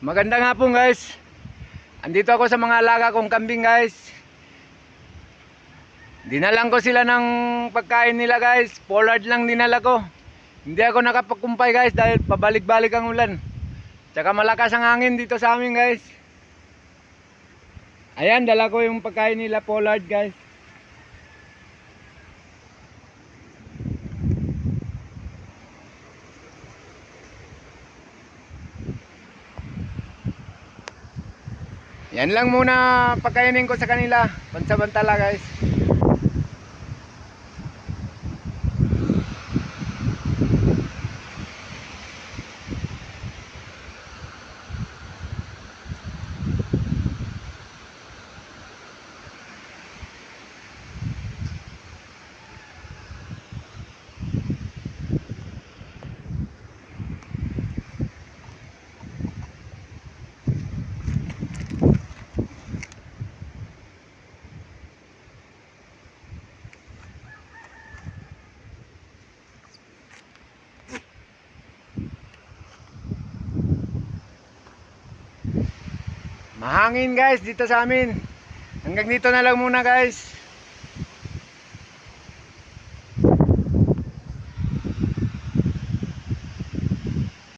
Maganda nga po guys. Andito ako sa mga alaga kong kambing guys. Dinalang ko sila ng pagkain nila guys. Pollard lang dinala ko. Hindi ako nakapagkumpay guys dahil pabalik-balik ang ulan. Tsaka malakas ang hangin dito sa amin guys. Ayan, dala ko yung pagkain nila Pollard guys. Yan lang muna pagkainin ko sa kanila. Pansabantala guys. Mahangin guys dito sa amin. Hanggang dito na lang muna guys.